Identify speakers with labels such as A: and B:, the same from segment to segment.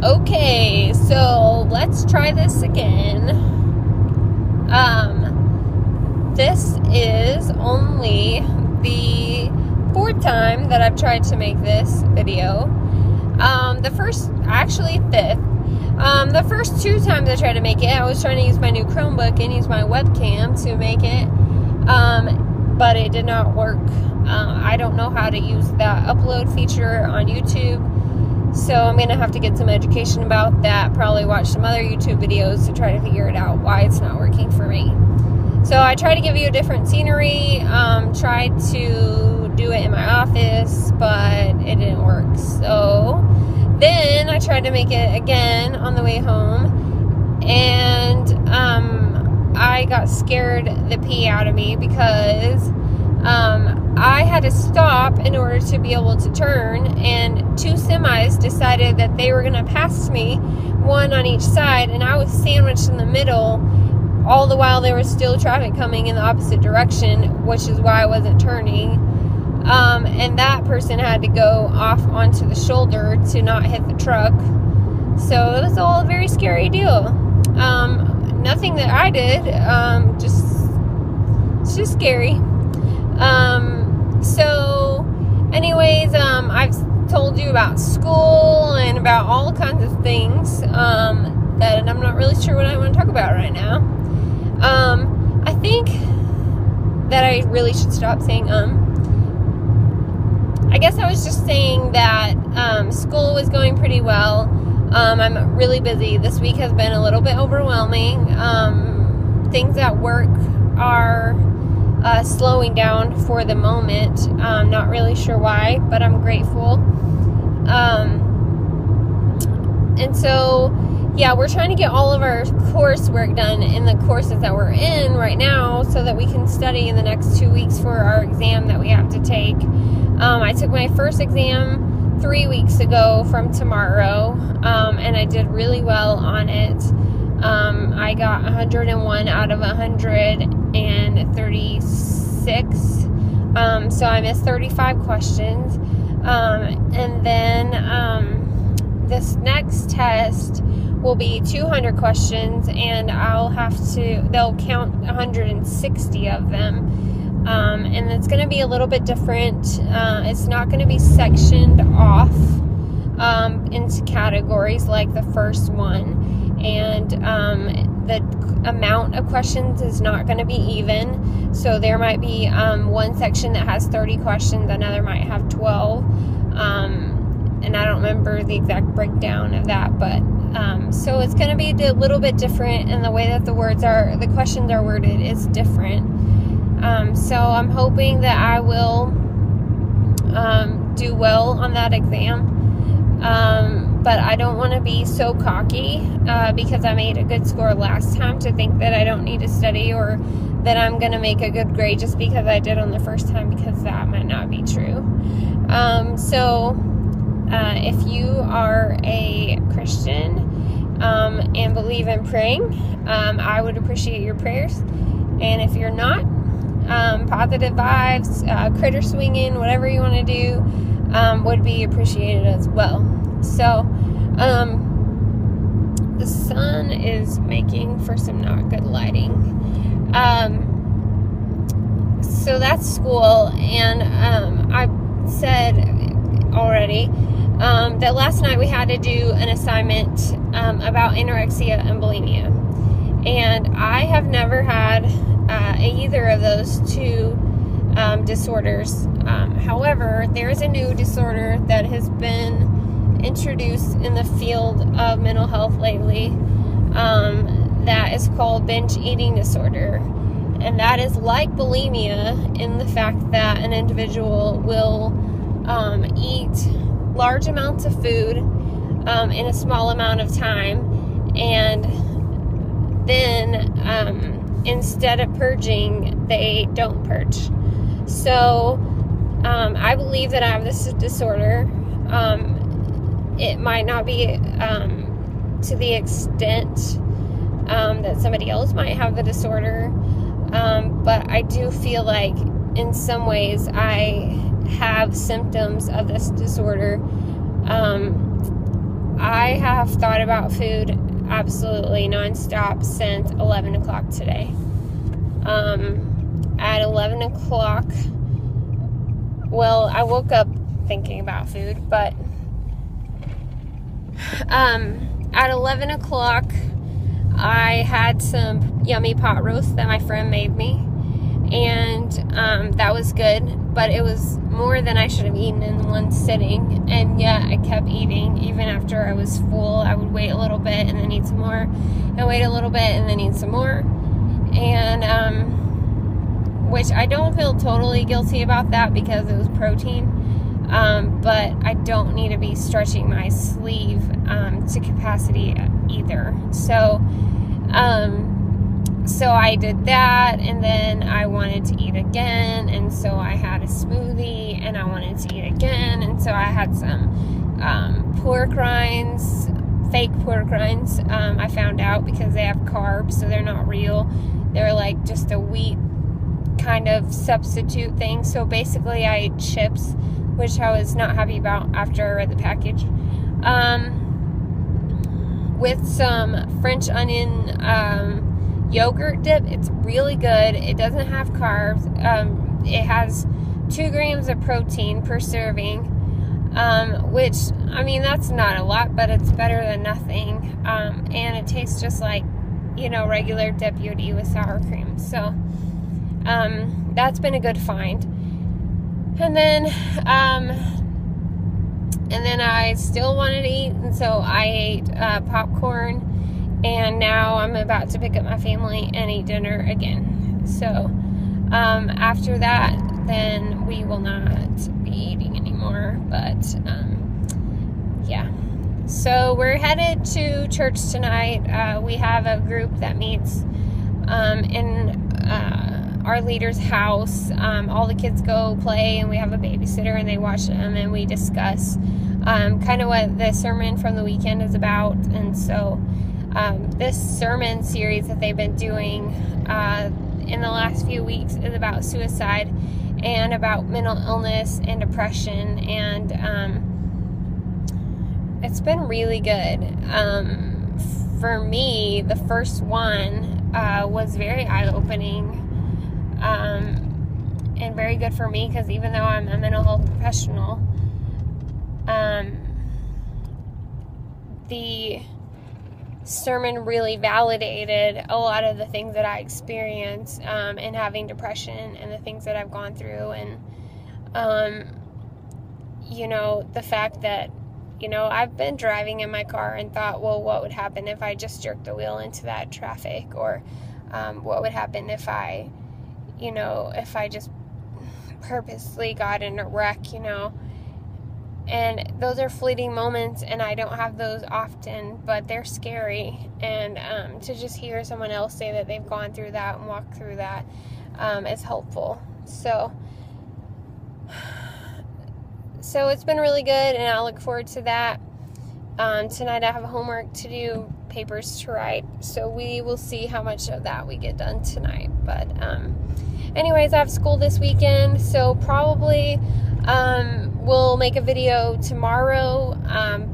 A: Okay, so let's try this again. This is only the fourth time that I've tried to make this video. Fifth. The first two times I tried to make it, I was trying to use my new Chromebook and use my webcam to make it, but it did not work. I don't know how to use that upload feature on YouTube, so I'm going to have to get some education about that, probably watch some other YouTube videos to try to figure it out why it's not working for me. So I tried to give you a different scenery, tried to do it in my office, but it didn't work. So then I tried to make it again on the way home, and I got scared the pee out of me because I had to stop in order to be able to turn, and two semis decided that they were going to pass me, one on each side, and I was sandwiched in the middle, all the while there was still traffic coming in the opposite direction, which is why I wasn't turning. And that person had to go off onto the shoulder to not hit the truck. So it was all a very scary deal. Nothing that I did, it's just scary. So anyways, I've told you about school and about all kinds of things, that I'm not really sure what I want to talk about right now. I think that I really should stop saying, I guess I was just saying that, school was going pretty well. I'm really busy. This week has been a little bit overwhelming. Things at work are slowing down for the moment. Not really sure why, but I'm grateful. And so, yeah, we're trying to get all of our coursework done in the courses that we're in right now so that we can study in the next 2 weeks for our exam that we have to take. I took my first exam 3 weeks ago from tomorrow, and I did really well on it. I got 101 out of 136, so I missed 35 questions, and then this next test will be 200 questions, and they'll count 160 of them. And it's going to be a little bit different. It's not going to be sectioned off into categories like the first one. And the amount of questions is not going to be even. So there might be one section that has 30 questions, another might have 12. And I don't remember the exact breakdown of that, but so it's going to be a little bit different, and the way that the questions are worded is different. So I'm hoping that I will do well on that exam. But I don't want to be so cocky because I made a good score last time to think that I don't need to study or that I'm going to make a good grade just because I did on the first time, because that might not be true. If you are a Christian and believe in praying, I would appreciate your prayers. And if you're not, positive vibes, critter swinging, whatever you want to do, would be appreciated as well. So, the sun is making for some not good lighting. So that's school, and I said already that last night we had to do an assignment about anorexia and bulimia, and I have never had either of those two disorders. However, there is a new disorder that has been introduced in the field of mental health lately, that is called binge eating disorder, and that is like bulimia in the fact that an individual will eat large amounts of food in a small amount of time, and then instead of purging, they don't purge. So I believe that I have this disorder. It might not be to the extent that somebody else might have the disorder, but I do feel like in some ways I have symptoms of this disorder. I have thought about food absolutely nonstop since 11 o'clock today. At 11 o'clock, well, I woke up thinking about food, but at 11 o'clock, I had some yummy pot roast that my friend made me, and that was good, but it was more than I should have eaten in one sitting, and yet I kept eating. Even after I was full, I would wait a little bit and then eat some more, and wait a little bit and then eat some more, and which I don't feel totally guilty about that because it was protein, but I don't need to be stretching my sleeve to capacity either. So I did that, and then I wanted to eat again, and so I had a smoothie, and I wanted to eat again, and so I had some pork rinds, fake pork rinds, I found out, because they have carbs, so they're not real. They're like just a wheat kind of substitute thing. So basically I ate chips, which I was not happy about after I read the package, with some French onion yogurt dip. It's really good. It doesn't have carbs. It has 2 grams of protein per serving, which, I mean, that's not a lot, but it's better than nothing, and it tastes just like, you know, regular dip you would eat with sour cream. So that's been a good find. And then I still wanted to eat, and so I ate popcorn, and now I'm about to pick up my family and eat dinner again. So after that, then we will not be eating anymore, but yeah. So we're headed to church tonight. We have a group that meets in our leader's house. All the kids go play, and we have a babysitter, and they watch them, and we discuss kind of what the sermon from the weekend is about. And so this sermon series that they've been doing in the last few weeks is about suicide and about mental illness and depression, and it's been really good. For me, the first one was very eye-opening, and very good for me, because even though I'm a mental health professional, the sermon really validated a lot of the things that I experienced in having depression, and the things that I've gone through, and you know, the fact that, you know, I've been driving in my car and thought, well, what would happen if I just jerked the wheel into that traffic? Or what would happen if I, you know, if I just purposely got in a wreck, you know? And those are fleeting moments, and I don't have those often, but they're scary. And to just hear someone else say that they've gone through that and walked through that is helpful. So it's been really good, and I look forward to that. Tonight I have homework to do, papers to write, so we will see how much of that we get done tonight. But anyways, I have school this weekend, so probably we'll make a video tomorrow,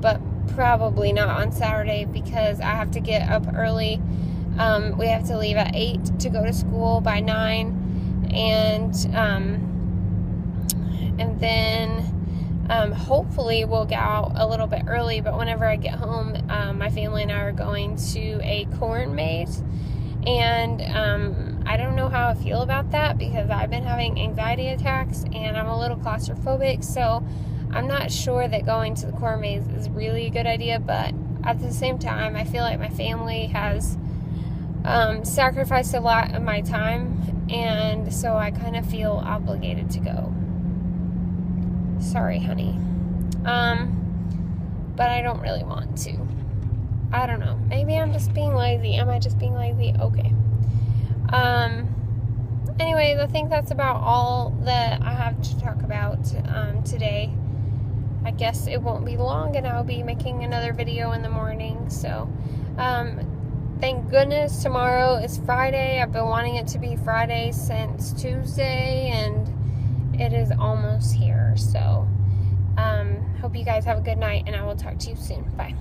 A: but probably not on Saturday, because I have to get up early. We have to leave at 8 to go to school by 9, and then hopefully we'll get out a little bit early. But whenever I get home, my family and I are going to a corn maze, and I don't know how I feel about that, because I've been having anxiety attacks, and I'm a little claustrophobic, so I'm not sure that going to the corn maze is really a good idea. But at the same time, I feel like my family has sacrificed a lot of my time, and so I kind of feel obligated to go. Sorry, honey. But I don't really want to. I don't know. Maybe I'm just being lazy. Am I just being lazy? Okay. Anyways, I think that's about all that I have to talk about today. I guess it won't be long, and I'll be making another video in the morning. So, thank goodness tomorrow is Friday. I've been wanting it to be Friday since Tuesday, and it is almost here. So, Hope you guys have a good night, and I will talk to you soon. Bye.